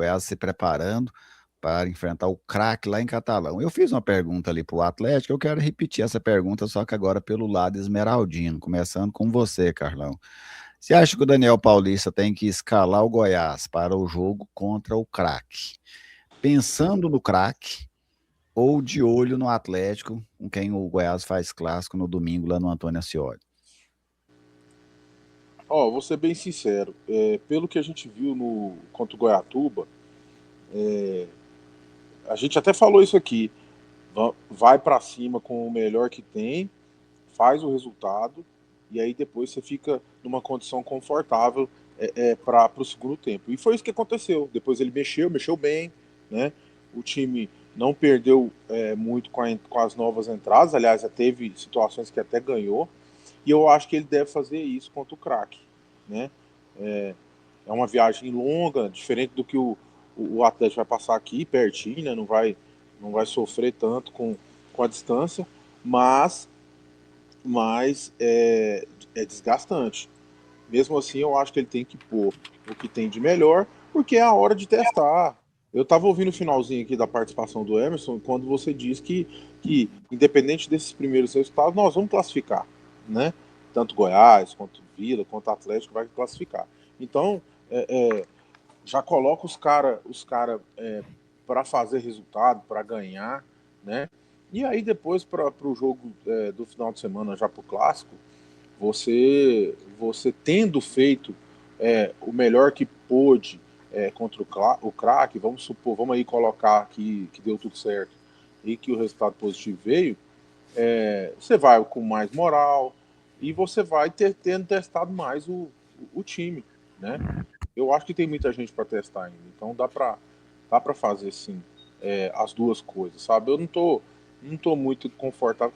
Goiás se preparando para enfrentar o craque lá em Catalão. Eu fiz uma pergunta ali para o Atlético, eu quero repetir essa pergunta, só que agora pelo lado esmeraldino, começando com você, Carlão. Você acha que o Daniel Paulista tem que escalar o Goiás para o jogo contra o craque? Pensando no craque ou de olho no Atlético, com quem o Goiás faz clássico no domingo lá no Antônio Ascioli? Ó, vou ser bem sincero. Pelo que a gente viu no contra o Goiatuba, a gente até falou isso aqui. Vai para cima com o melhor que tem, faz o resultado e aí depois você fica numa condição confortável para o segundo tempo. E foi isso que aconteceu. Depois ele mexeu bem, né? O time não perdeu muito com as novas entradas. Aliás, já teve situações que até ganhou. E eu acho que ele deve fazer isso contra o craque, né? É, é uma viagem longa, diferente do que o Atlético vai passar aqui, pertinho, né? Não vai sofrer tanto com a distância, mas, mas é desgastante. Mesmo assim, eu acho que ele tem que pôr o que tem de melhor, porque é a hora de testar. Eu estava ouvindo o finalzinho aqui da participação do Emerson, quando você diz que independente desses primeiros resultados, nós vamos classificar, né? Tanto Goiás, quanto Vila, quanto Atlético vai classificar. Então, já coloca os cara para fazer resultado, para ganhar, né? E aí depois para o jogo do final de semana, já para o clássico, você tendo feito o melhor que pôde contra o craque, vamos supor, vamos aí colocar que deu tudo certo e que o resultado positivo veio, você vai com mais moral e você vai tendo testado mais o time, né? Eu acho que tem muita gente para testar ainda, então dá para fazer sim as duas coisas, sabe? Eu não tô muito confortável,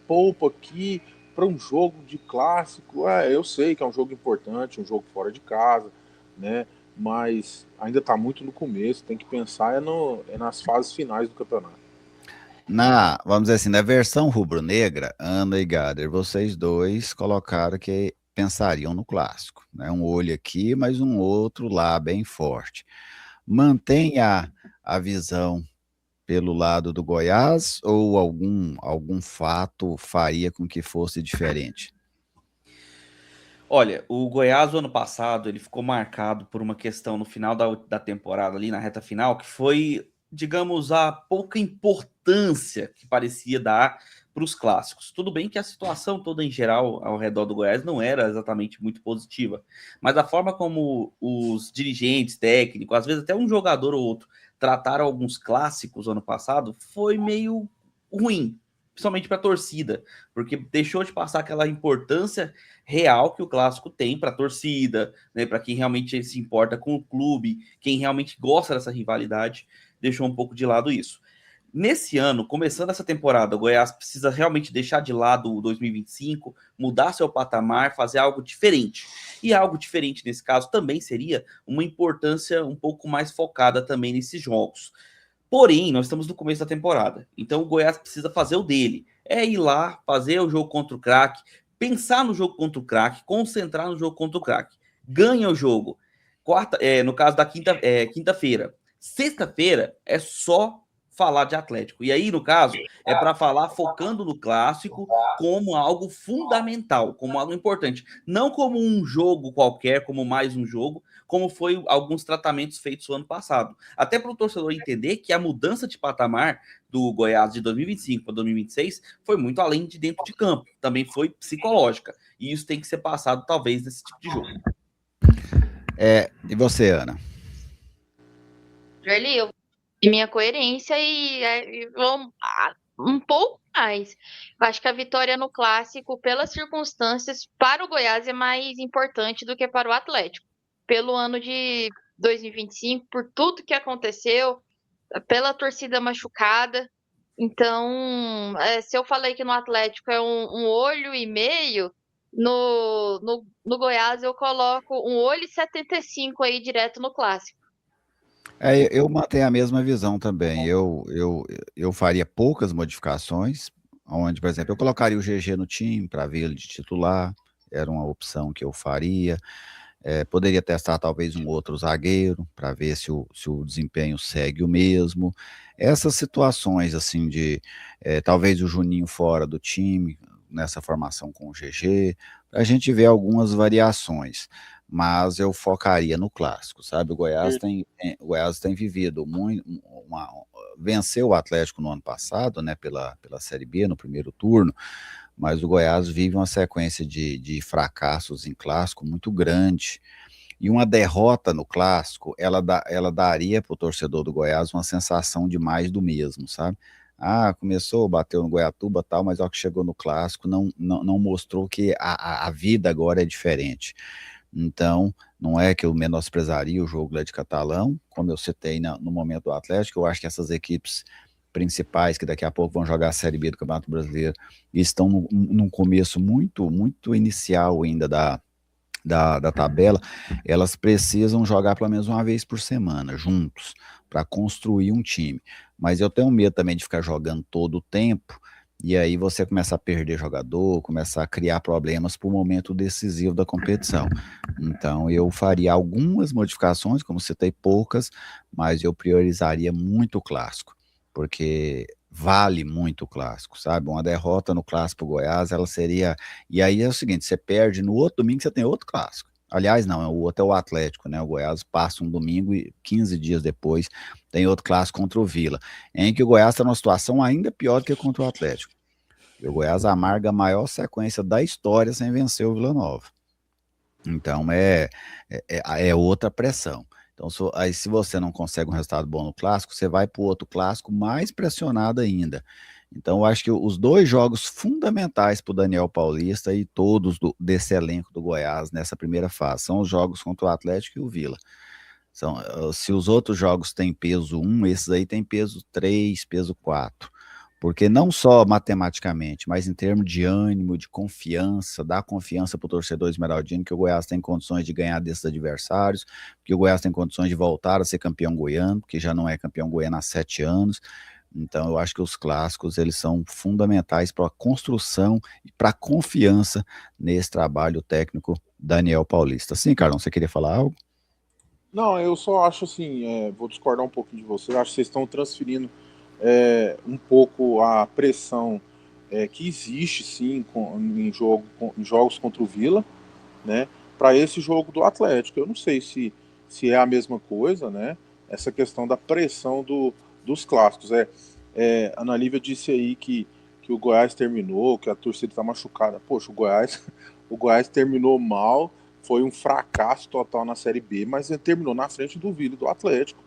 poupa aqui para um jogo de clássico. Eu sei que é um jogo importante, um jogo fora de casa, né? Mas ainda está muito no começo, tem que pensar nas fases finais do campeonato. Vamos dizer assim, na versão rubro-negra, Ana e Gader, vocês dois colocaram que pensariam no clássico, né? Um olho aqui, mas um outro lá, bem forte. Mantenha a visão pelo lado do Goiás ou algum fato faria com que fosse diferente? Olha, o Goiás, o ano passado, ele ficou marcado por uma questão no final da temporada, ali na reta final, que foi, digamos, a pouca importância que parecia dar para os clássicos. Tudo bem que a situação toda em geral ao redor do Goiás não era exatamente muito positiva, mas a forma como os dirigentes técnicos, às vezes até um jogador ou outro, trataram alguns clássicos ano passado foi meio ruim, principalmente para a torcida, porque deixou de passar aquela importância real que o clássico tem para a torcida, né, para quem realmente se importa com o clube, quem realmente gosta dessa rivalidade, deixou um pouco de lado isso. Nesse ano, começando essa temporada, o Goiás precisa realmente deixar de lado o 2025, mudar seu patamar, fazer algo diferente. E algo diferente nesse caso também seria uma importância um pouco mais focada também nesses jogos. Porém, nós estamos no começo da temporada, então o Goiás precisa fazer o dele. É ir lá, fazer o jogo contra o craque, pensar no jogo contra o craque, concentrar no jogo contra o craque. Ganha o jogo. No caso da quinta-feira. Sexta-feira é só falar de Atlético. E aí, no caso, é para falar focando no clássico como algo fundamental, como algo importante. Não como um jogo qualquer, como mais um jogo, como foi alguns tratamentos feitos no ano passado. Até para o torcedor entender que a mudança de patamar do Goiás de 2025 para 2026 foi muito além de dentro de campo, também foi psicológica. E isso tem que ser passado, talvez, nesse tipo de jogo. E você, Ana? Joeli, eu e minha coerência e vou um pouco mais. Eu acho que a vitória no clássico, pelas circunstâncias, para o Goiás é mais importante do que para o Atlético. Pelo ano de 2025, por tudo que aconteceu, pela torcida machucada. Então, se eu falei que no Atlético é um olho e meio, no Goiás eu coloco um olho e 75 aí direto no clássico. Eu mantenho a mesma visão também. Eu faria poucas modificações, onde, por exemplo, eu colocaria o GG no time para ver ele de titular, era uma opção que eu faria. Poderia testar talvez um outro zagueiro para ver se o desempenho segue o mesmo. Essas situações assim de talvez o Juninho fora do time, nessa formação com o GG, a gente vê algumas variações, mas eu focaria no clássico, sabe? O Goiás tem vivido muito, venceu o Atlético no ano passado, né, pela Série B, no primeiro turno, mas o Goiás vive uma sequência de fracassos em clássico muito grande. E uma derrota no clássico, ela daria para o torcedor do Goiás uma sensação de mais do mesmo, sabe? Ah, começou, bateu no Goiatuba tal, mas ao que chegou no clássico não mostrou que a vida agora é diferente. Então, não é que eu menosprezaria o jogo lá de Catalão, como eu citei no momento do Atlético, eu acho que essas equipes principais que daqui a pouco vão jogar a Série B do Campeonato Brasileiro estão num começo muito inicial ainda da tabela, elas precisam jogar pelo menos uma vez por semana, juntos, para construir um time. Mas eu tenho medo também de ficar jogando todo o tempo, e aí você começa a perder jogador, começa a criar problemas para o momento decisivo da competição. Então eu faria algumas modificações, como citei poucas, mas eu priorizaria muito o clássico, porque vale muito o clássico, sabe? Uma derrota no clássico pro Goiás, ela seria... E aí é o seguinte, você perde no outro domingo, você tem outro clássico. Aliás, não, o outro é o Atlético, né? O Goiás passa um domingo e 15 dias depois tem outro clássico contra o Vila, em que o Goiás está numa situação ainda pior do que contra o Atlético. E o Goiás amarga a maior sequência da história sem vencer o Vila Nova. Então é outra pressão. Então, aí, se você não consegue um resultado bom no clássico, você vai para o outro clássico mais pressionado ainda. Então, eu acho que os dois jogos fundamentais para o Daniel Paulista e todos desse elenco do Goiás nessa primeira fase são os jogos contra o Atlético e o Vila. Se os outros jogos têm peso 1, esses aí têm peso 3, peso 4. Porque não só matematicamente, mas em termos de ânimo, de confiança, dar confiança para o torcedor esmeraldino, que o Goiás tem condições de ganhar desses adversários, que o Goiás tem condições de voltar a ser campeão goiano, que já não é campeão goiano há 7 anos. Então eu acho que os clássicos, eles são fundamentais para a construção e para a confiança nesse trabalho técnico Daniel Paulista. Sim, Carlão, você queria falar algo? Não, eu só acho assim, vou discordar um pouquinho de você, acho que vocês estão transferindo um pouco a pressão que existe sim em jogos contra o Vila, né, para esse jogo do Atlético. Eu não sei se é a mesma coisa, né? Essa questão da pressão dos clássicos. A Ana Lívia disse aí que o Goiás terminou, que a torcida está machucada. Poxa, o Goiás terminou mal, foi um fracasso total na Série B, mas ele terminou na frente do Vila e do Atlético.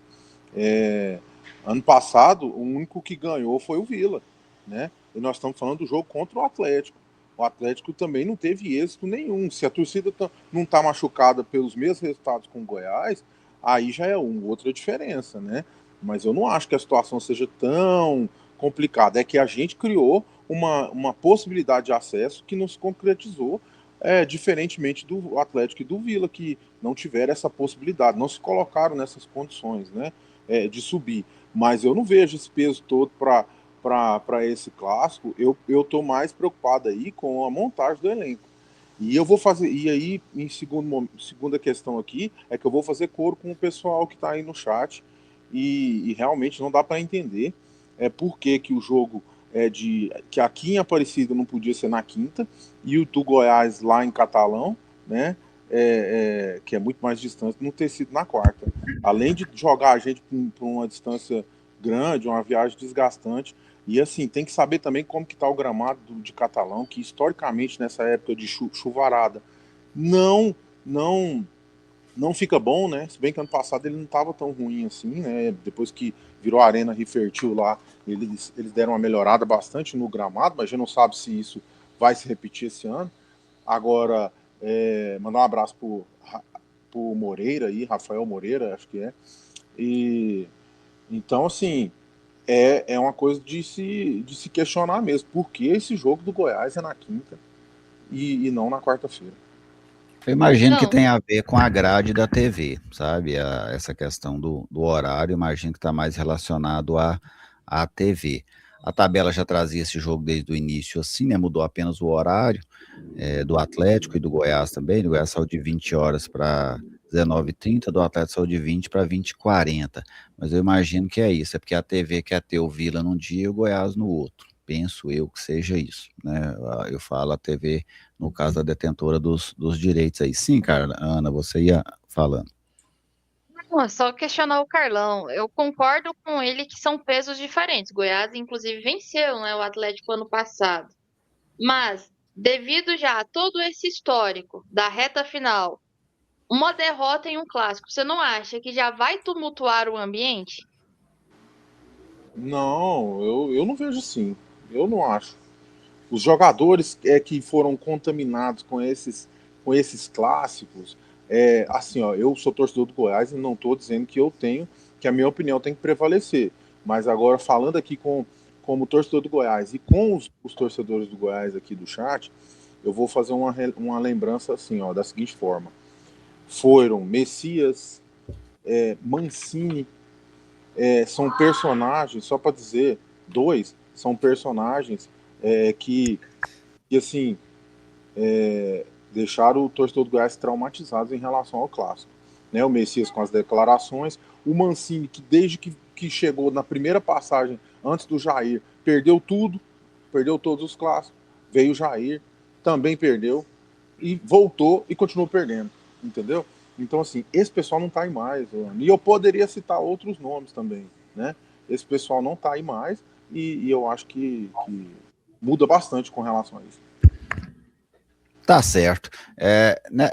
Ano passado, o único que ganhou foi o Vila, né? E nós estamos falando do jogo contra o Atlético. O Atlético também não teve êxito nenhum. Se a torcida não está machucada pelos mesmos resultados com o Goiás, aí já é outra diferença, né? Mas eu não acho que a situação seja tão complicada. É que a gente criou uma possibilidade de acesso que não se concretizou, diferentemente do Atlético e do Vila, que não tiveram essa possibilidade, não se colocaram nessas condições, né, de subir. Mas eu não vejo esse peso todo para esse clássico. Eu tô mais preocupado aí com a montagem do elenco. E eu vou fazer, e aí, em segunda questão aqui, é que eu vou fazer coro com o pessoal que está aí no chat, e realmente não dá para entender por que o jogo que aqui em Aparecida não podia ser na quinta, e o do Goiás lá em Catalão, né, que é muito mais distante, não ter sido na quarta. Além de jogar a gente para uma distância grande, uma viagem desgastante. E assim, tem que saber também como que está o gramado de Catalão, que historicamente nessa época de chuvarada não fica bom, né? Se bem que ano passado ele não estava tão ruim assim, né? Depois que virou a Arena Rifertil lá, eles deram uma melhorada bastante no gramado, mas a gente não sabe se isso vai se repetir esse ano. Agora, mandar um abraço pro Moreira aí, Rafael Moreira, acho que é. E então, assim, é uma coisa de se questionar mesmo. Por que esse jogo do Goiás é na quinta e não na quarta-feira? Eu imagino que tem a ver com a grade da TV, sabe? Essa questão do horário, imagino que está mais relacionado à TV. A tabela já trazia esse jogo desde o início assim, né? Mudou apenas o horário do Atlético e do Goiás também. O Goiás saiu de 20 horas para 19h30, do Atlético saiu de 20 para 20h40. Mas eu imagino que é isso, é porque a TV quer ter o Vila num dia e o Goiás no outro. Penso eu que seja isso, né? Eu falo a TV, no caso da detentora dos direitos aí. Sim, Carla, Ana, você ia falando. Não, é só questionar o Carlão. Eu concordo com ele que são pesos diferentes. Goiás, inclusive, venceu, né, o Atlético ano passado. Mas, devido já a todo esse histórico da reta final, uma derrota em um clássico, você não acha que já vai tumultuar o ambiente? Não, eu não vejo assim. Eu não acho. Os jogadores que foram contaminados com esses clássicos, assim, ó, eu sou torcedor do Goiás e não estou dizendo que a minha opinião tem que prevalecer. Mas agora, falando aqui como torcedor do Goiás e com os torcedores do Goiás aqui do chat, eu vou fazer uma lembrança assim, ó, da seguinte forma. Foram Messias, Mancini, são personagens, só para dizer, dois, são personagens que assim, deixaram o torcedor do Goiás traumatizado em relação ao clássico. Né? O Messias com as declarações, o Mancini, que desde que chegou na primeira passagem, antes do Jair, perdeu tudo, perdeu todos os clássicos, veio o Jair, também perdeu, e voltou e continuou perdendo, entendeu? Então, assim, esse pessoal não tá aí mais, e eu poderia citar outros nomes também, né? Esse pessoal não tá aí mais, e eu acho que muda bastante com relação a isso. Tá certo.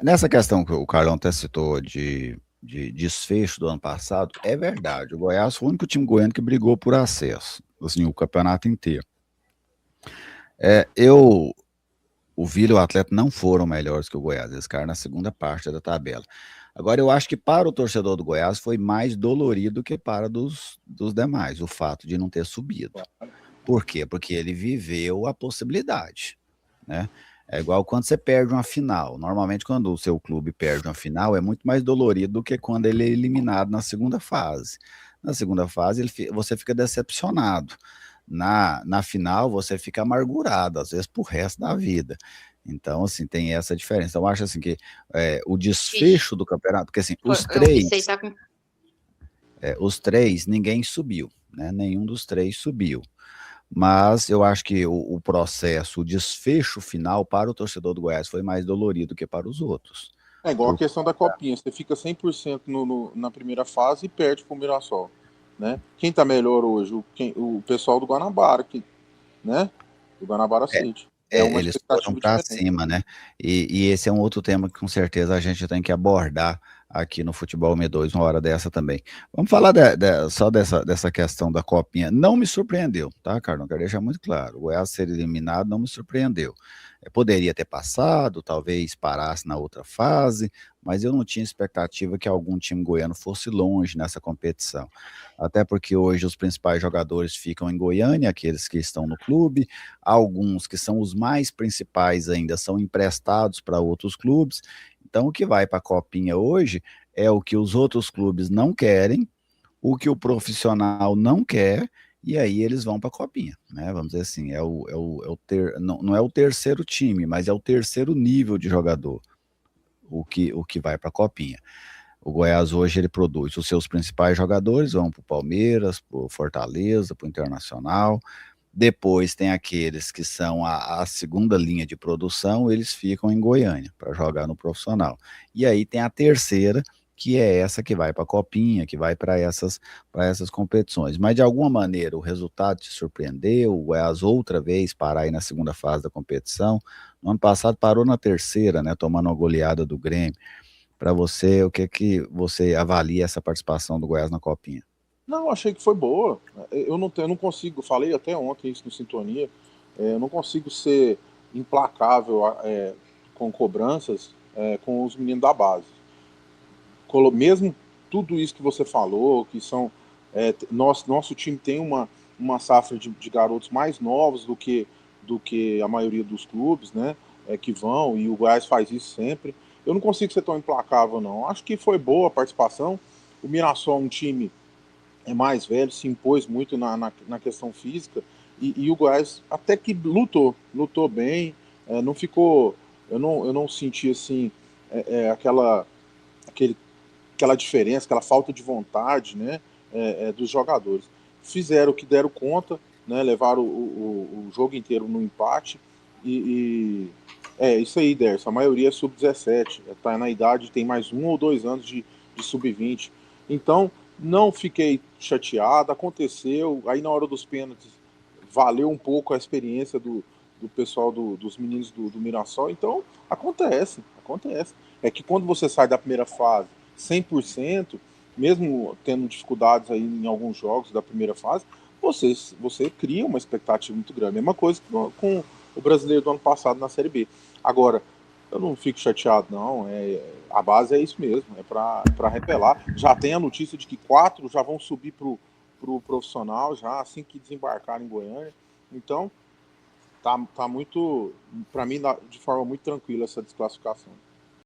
Nessa questão que o Carlão até citou de desfecho do ano passado, é verdade. O Goiás foi o único time goiano que brigou por acesso, assim, o campeonato inteiro. O Vila e o Atlético não foram melhores que o Goiás, eles ficaram na segunda parte da tabela. Agora, eu acho que para o torcedor do Goiás foi mais dolorido que para dos demais, o fato de não ter subido. Por quê? Porque ele viveu a possibilidade, né? É igual quando você perde uma final. Normalmente, quando o seu clube perde uma final, é muito mais dolorido do que quando ele é eliminado na segunda fase. Na segunda fase, você fica decepcionado. Na final, você fica amargurado, às vezes, pro resto da vida. Então, assim, tem essa diferença. Eu acho, assim, que o desfecho do campeonato, porque, assim, os três, ninguém subiu, né? Nenhum dos três subiu. Mas eu acho que o processo, o desfecho final para o torcedor do Goiás foi mais dolorido que para os outros. É igual a questão da Copinha, você fica 100% na primeira fase e perde pro Mirassol, né? Quem tá melhor hoje? O pessoal do Guanabara, né? Do Guanabara City. Uma Eles foram expectativa para diferente. cima, né? E esse é um outro tema que com certeza a gente tem que abordar aqui no Futebol M2, uma hora dessa também. Vamos falar só dessa questão da Copinha. Não me surpreendeu, tá, Carlão? Quero deixar muito claro. O Goiás ser eliminado não me surpreendeu. Poderia ter passado, talvez parasse na outra fase, mas eu não tinha expectativa que algum time goiano fosse longe nessa competição. Até porque hoje os principais jogadores ficam em Goiânia, aqueles que estão no clube, alguns que são os mais principais ainda são emprestados para outros clubes. Então, o que vai para a Copinha hoje é o que os outros clubes não querem, o que o profissional não quer, e aí eles vão para a Copinha, né? Vamos dizer assim, não é o terceiro time, mas é o terceiro nível de jogador, o que vai para a Copinha. O Goiás hoje ele produz os seus principais jogadores, vão para o Palmeiras, para o Fortaleza, para o Internacional. Depois tem aqueles que são a segunda linha de produção, eles ficam em Goiânia para jogar no profissional. E aí tem a terceira, que é essa que vai para a Copinha, que vai para essas competições. Mas de alguma maneira o resultado te surpreendeu, o Goiás outra vez parar aí na segunda fase da competição. No ano passado parou na terceira, né, tomando uma goleada do Grêmio. Para você, o que você avalia essa participação do Goiás na Copinha? Não, achei que foi boa. Eu não consigo, falei até ontem isso no Sintonia, eu não consigo ser implacável com cobranças com os meninos da base. Mesmo tudo isso que você falou, que são. Nosso time tem uma safra de garotos mais novos do que a maioria dos clubes, né? Que vão, e o Goiás faz isso sempre. Eu não consigo ser tão implacável, não. Acho que foi boa a participação. O Mirassol é um time mais velho, se impôs muito na questão física, E o Goiás até que lutou bem, não ficou, eu não senti assim aquela diferença, aquela falta de vontade, né, dos jogadores. Fizeram o que deram conta, né, levaram o jogo inteiro no empate isso aí, Derson. A maioria é sub-17, está na idade, tem mais 1 ou 2 anos de sub-20. Então, não fiquei chateado, aconteceu. Aí na hora dos pênaltis, valeu um pouco a experiência do pessoal dos meninos do Mirassol. Então, acontece. É que quando você sai da primeira fase 100%, mesmo tendo dificuldades aí em alguns jogos da primeira fase, você cria uma expectativa muito grande. Mesma coisa com o brasileiro do ano passado na Série B. Agora, eu não fico chateado, não. A base é isso mesmo, é para repelar. Já tem a notícia de que 4 já vão subir pro profissional, já assim que desembarcar em Goiânia. Então, tá muito, para mim, de forma muito tranquila essa desclassificação.